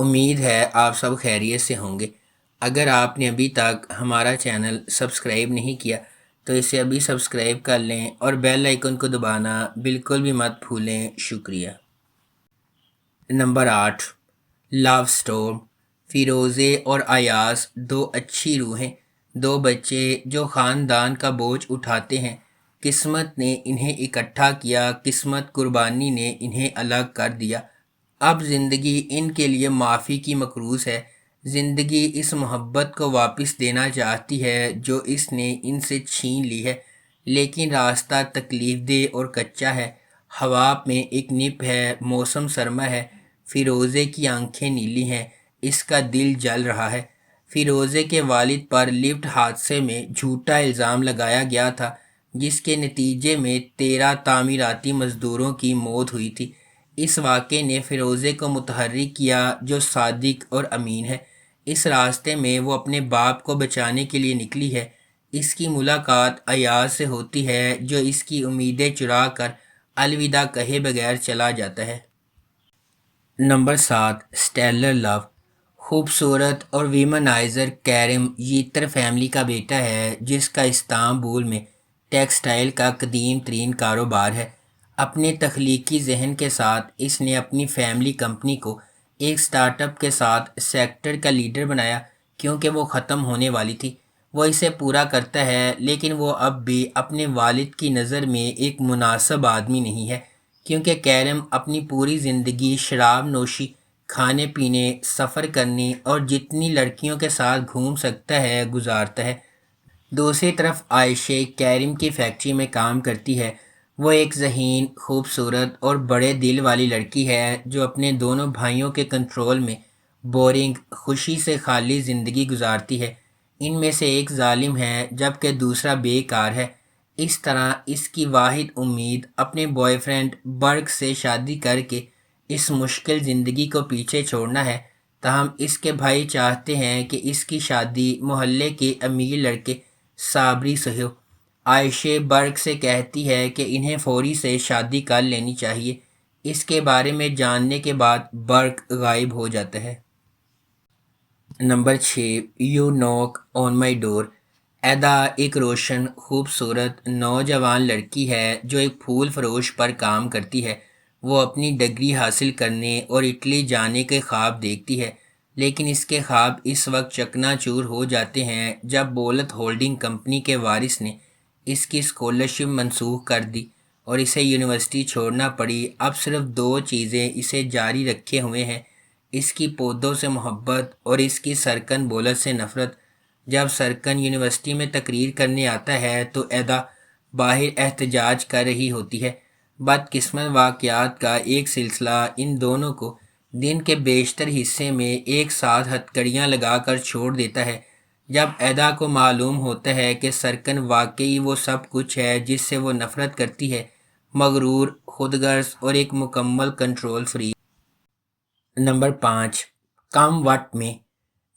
امید ہے آپ سب خیریت سے ہوں گے۔ اگر آپ نے ابھی تک ہمارا چینل سبسکرائب نہیں کیا تو اسے ابھی سبسکرائب کر لیں اور بیل آئیکن کو دبانا بالکل بھی مت بھولیں۔ شکریہ۔ نمبر 8، لو سٹورم۔ فیروزے اور ایاز دو اچھی روحیں، دو بچے جو خاندان کا بوجھ اٹھاتے ہیں۔ قسمت نے انہیں اکٹھا کیا، قسمت قربانی نے انہیں الگ کر دیا۔ اب زندگی ان کے لیے معافی کی مقروض ہے۔ زندگی اس محبت کو واپس دینا چاہتی ہے جو اس نے ان سے چھین لی ہے، لیکن راستہ تکلیف دہ اور کچا ہے۔ ہوا میں ایک نپ ہے، موسم سرما ہے۔ فیروزے کی آنکھیں نیلی ہیں، اس کا دل جل رہا ہے۔ فیروزے کے والد پر لفٹ حادثے میں جھوٹا الزام لگایا گیا تھا، جس کے نتیجے میں 13 تعمیراتی مزدوروں کی موت ہوئی تھی۔ اس واقعے نے فیروزے کو متحرک کیا، جو صادق اور امین ہے۔ اس راستے میں وہ اپنے باپ کو بچانے کے لیے نکلی ہے۔ اس کی ملاقات ایاز سے ہوتی ہے، جو اس کی امیدیں چرا کر الوداع کہے بغیر چلا جاتا ہے۔ نمبر 7، سٹیلر لو۔ خوبصورت اور ویمنائزر کیرم ییتر فیملی کا بیٹا ہے، جس کا استنبول میں ٹیکسٹائل کا قدیم ترین کاروبار ہے۔ اپنے تخلیقی ذہن کے ساتھ اس نے اپنی فیملی کمپنی کو ایک سٹارٹ اپ کے ساتھ سیکٹر کا لیڈر بنایا، کیونکہ وہ ختم ہونے والی تھی۔ وہ اسے پورا کرتا ہے، لیکن وہ اب بھی اپنے والد کی نظر میں ایک مناسب آدمی نہیں ہے، کیونکہ کیرم اپنی پوری زندگی شراب نوشی، کھانے پینے، سفر کرنے اور جتنی لڑکیوں کے ساتھ گھوم سکتا ہے گزارتا ہے۔ دوسری طرف عائشہ کیرم کی فیکٹری میں کام کرتی ہے۔ وہ ایک ذہین، خوبصورت اور بڑے دل والی لڑکی ہے جو اپنے دونوں بھائیوں کے کنٹرول میں بورنگ، خوشی سے خالی زندگی گزارتی ہے۔ ان میں سے ایک ظالم ہے جبکہ دوسرا بے کار ہے۔ اس طرح اس کی واحد امید اپنے بوائے فرینڈ برگ سے شادی کر کے اس مشکل زندگی کو پیچھے چھوڑنا ہے۔ تاہم اس کے بھائی چاہتے ہیں کہ اس کی شادی محلے کے امیر لڑکے صابری سے ہو۔ عائشہ برگ سے کہتی ہے کہ انہیں فوری سے شادی کر لینی چاہیے۔ اس کے بارے میں جاننے کے بعد برگ غائب ہو جاتا ہے۔ نمبر 6، یو نوک آن مائی ڈور۔ ایدا ایک روشن، خوبصورت نوجوان لڑکی ہے جو ایک پھول فروش پر کام کرتی ہے۔ وہ اپنی ڈگری حاصل کرنے اور اٹلی جانے کے خواب دیکھتی ہے، لیکن اس کے خواب اس وقت چکنا چور ہو جاتے ہیں جب بولت ہولڈنگ کمپنی کے وارث نے اس کی اسکالرشپ منسوخ کر دی اور اسے یونیورسٹی چھوڑنا پڑی۔ اب صرف 2 چیزیں اسے جاری رکھے ہوئے ہیں، اس کی پودوں سے محبت اور اس کی سرکن بولت سے نفرت۔ جب سرکن یونیورسٹی میں تقریر کرنے آتا ہے تو ایدا باہر احتجاج کر رہی ہوتی ہے۔ بدقسمت واقعات کا ایک سلسلہ ان دونوں کو دن کے بیشتر حصے میں ایک ساتھ ہتھکڑیاں لگا کر چھوڑ دیتا ہے۔ جب ایدا کو معلوم ہوتا ہے کہ سرکن واقعی وہ سب کچھ ہے جس سے وہ نفرت کرتی ہے، مغرور، خود غرض اور ایک مکمل کنٹرول فریک۔ نمبر 5، کم وقت میں۔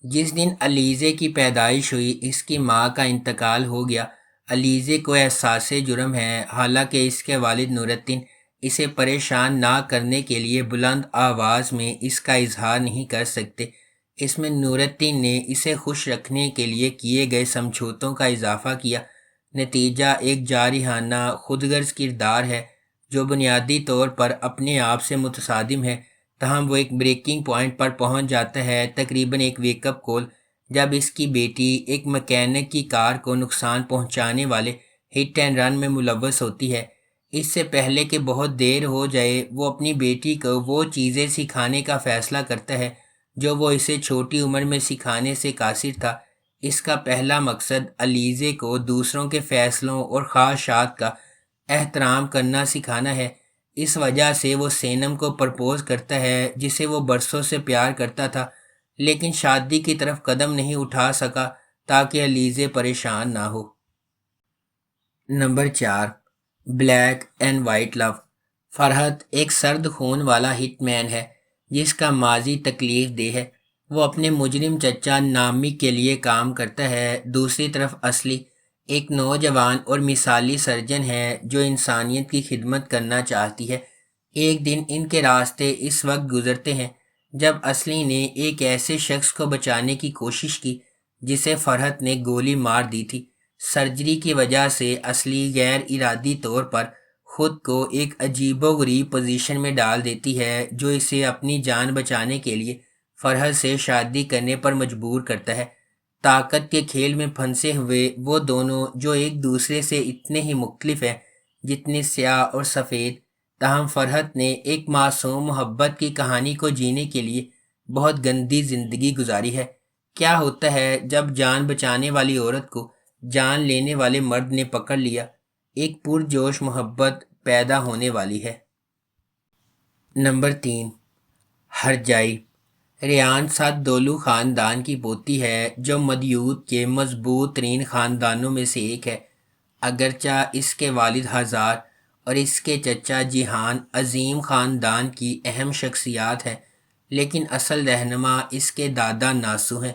جس دن علیزے کی پیدائش ہوئی، اس کی ماں کا انتقال ہو گیا۔ علیزے کو احساس جرم ہے، حالانکہ اس کے والد نور الدین اسے پریشان نہ کرنے کے لیے بلند آواز میں اس کا اظہار نہیں کر سکتے۔ اس میں نور الدین نے اسے خوش رکھنے کے لیے کیے گئے سمجھوتوں کا اضافہ کیا۔ نتیجہ ایک جارحانہ، خود غرض کردار ہے جو بنیادی طور پر اپنے آپ سے متصادم ہے۔ تاہم وہ ایک بریکنگ پوائنٹ پر پہنچ جاتا ہے، تقریباً ایک ویک اپ کال، جب اس کی بیٹی ایک مکینک کی کار کو نقصان پہنچانے والے ہٹ اینڈ رن میں ملوث ہوتی ہے۔ اس سے پہلے کہ بہت دیر ہو جائے، وہ اپنی بیٹی کو وہ چیزیں سکھانے کا فیصلہ کرتا ہے جو وہ اسے چھوٹی عمر میں سکھانے سے قاصر تھا۔ اس کا پہلا مقصد علیزے کو دوسروں کے فیصلوں اور خواہشات کا احترام کرنا سکھانا ہے۔ اس وجہ سے وہ سینم کو پرپوز کرتا ہے جسے وہ برسوں سے پیار کرتا تھا، لیکن شادی کی طرف قدم نہیں اٹھا سکا تاکہ علیزے پریشان نہ ہو۔ نمبر 4، بلیک اینڈ وائٹ لو۔ فرحت ایک سرد خون والا ہٹ مین ہے جس کا ماضی تکلیف دہ ہے۔ وہ اپنے مجرم چچا نامی کے لیے کام کرتا ہے۔ دوسری طرف اصلی ایک نوجوان اور مثالی سرجن ہے جو انسانیت کی خدمت کرنا چاہتی ہے۔ ایک دن ان کے راستے اس وقت گزرتے ہیں جب اصلی نے ایک ایسے شخص کو بچانے کی کوشش کی جسے فرحت نے گولی مار دی تھی۔ سرجری کی وجہ سے اصلی غیر ارادی طور پر خود کو ایک عجیب و غریب پوزیشن میں ڈال دیتی ہے جو اسے اپنی جان بچانے کے لیے فرحت سے شادی کرنے پر مجبور کرتا ہے۔ طاقت کے کھیل میں پھنسے ہوئے وہ دونوں جو ایک دوسرے سے اتنے ہی مختلف ہیں جتنے سیاہ اور سفید، تاہم فرحت نے ایک معصوم محبت کی کہانی کو جینے کے لیے بہت گندی زندگی گزاری ہے۔ کیا ہوتا ہے جب جان بچانے والی عورت کو جان لینے والے مرد نے پکڑ لیا؟ ایک پرجوش محبت پیدا ہونے والی ہے۔ نمبر 3، ہرجائی۔ ریان سعدولو خاندان کی پوتی ہے جو مدیوت کے مضبوط ترین خاندانوں میں سے ایک ہے۔ اگرچہ اس کے والد ہزار اور اس کے چچا جیہان عظیم خاندان کی اہم شخصیات ہیں، لیکن اصل رہنما اس کے دادا ناسو ہیں۔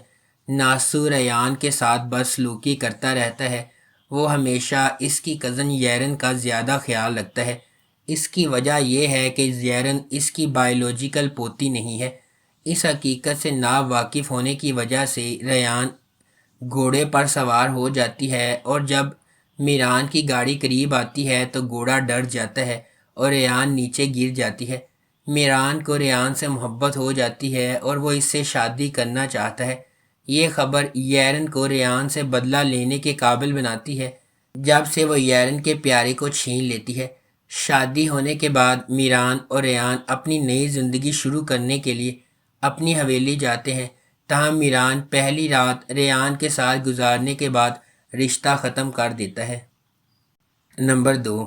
ناسو ریان کے ساتھ بدسلوکی کرتا رہتا ہے۔ وہ ہمیشہ اس کی کزن ییرن کا زیادہ خیال رکھتا ہے۔ اس کی وجہ یہ ہے کہ ییرن اس کی بائیولوجیکل پوتی نہیں ہے۔ اس حقیقت سے ناواقف ہونے کی وجہ سے ریان گھوڑے پر سوار ہو جاتی ہے، اور جب میران کی گاڑی قریب آتی ہے تو گھوڑا ڈر جاتا ہے اور ریان نیچے گر جاتی ہے۔ میران کو ریان سے محبت ہو جاتی ہے اور وہ اس سے شادی کرنا چاہتا ہے۔ یہ خبر ییرن کو ریان سے بدلہ لینے کے قابل بناتی ہے، جب سے وہ ییرن کے پیارے کو چھین لیتی ہے۔ شادی ہونے کے بعد میران اور ریان اپنی نئی زندگی شروع کرنے کے لیے اپنی حویلی جاتے ہیں، تاہم میران پہلی رات ریان کے ساتھ گزارنے کے بعد رشتہ ختم کر دیتا ہے۔ Number 2،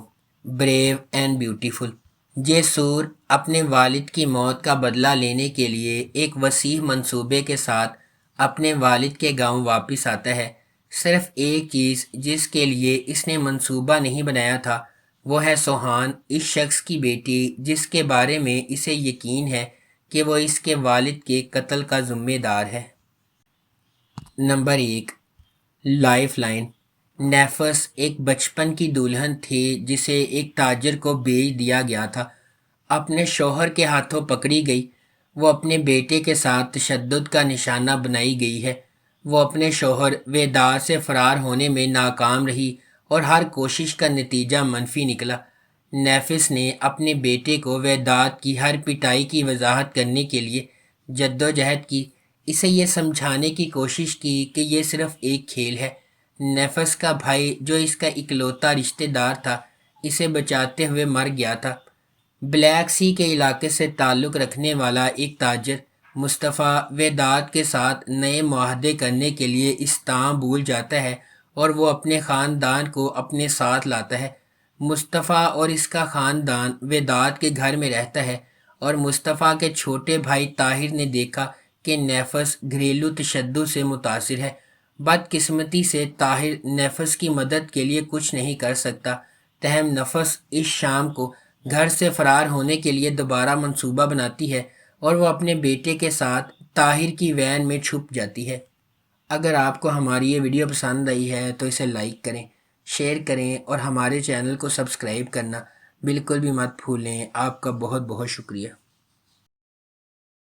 brave and beautiful. جیسور اپنے والد کی موت کا بدلہ لینے کے لیے ایک وسیع منصوبے کے ساتھ اپنے والد کے گاؤں واپس آتا ہے۔ صرف ایک چیز جس کے لیے اس نے منصوبہ نہیں بنایا تھا وہ ہے سوہان، اس شخص کی بیٹی جس کے بارے میں اسے یقین ہے کہ وہ اس کے والد کے قتل کا ذمہ دار ہے۔ Number 1، life line. نیفس ایک بچپن کی دلہن تھی جسے ایک تاجر کو بیچ دیا گیا تھا۔ اپنے شوہر کے ہاتھوں پکڑی گئی، وہ اپنے بیٹے کے ساتھ تشدد کا نشانہ بنائی گئی ہے۔ وہ اپنے شوہر وداد سے فرار ہونے میں ناکام رہی اور ہر کوشش کا نتیجہ منفی نکلا۔ نیفس نے اپنے بیٹے کو وداد کی ہر پٹائی کی وضاحت کرنے کے لیے جدوجہد کی، اسے یہ سمجھانے کی کوشش کی کہ یہ صرف ایک کھیل ہے۔ نیفس کا بھائی جو اس کا اکلوتا رشتہ دار تھا اسے بچاتے ہوئے مر گیا تھا۔ بلیک سی کے علاقے سے تعلق رکھنے والا ایک تاجر مصطفیٰ وداد کے ساتھ نئے معاہدے کرنے کے لیے استنبول جاتا ہے اور وہ اپنے خاندان کو اپنے ساتھ لاتا ہے۔ مصطفیٰ اور اس کا خاندان وداد کے گھر میں رہتا ہے، اور مصطفیٰ کے چھوٹے بھائی طاہر نے دیکھا کہ نیفس گھریلو تشدد سے متاثر ہے۔ بدقسمتی سے طاہر نیفس کی مدد کے لیے کچھ نہیں کر سکتا، تاہم نفس اس شام کو گھر سے فرار ہونے کے لیے دوبارہ منصوبہ بناتی ہے اور وہ اپنے بیٹے کے ساتھ طاہر کی وین میں چھپ جاتی ہے۔ اگر آپ کو ہماری یہ ویڈیو پسند آئی ہے تو اسے لائک کریں، شیئر کریں اور ہمارے چینل کو سبسکرائب کرنا بالکل بھی مت بھولیں۔ آپ کا بہت بہت شکریہ۔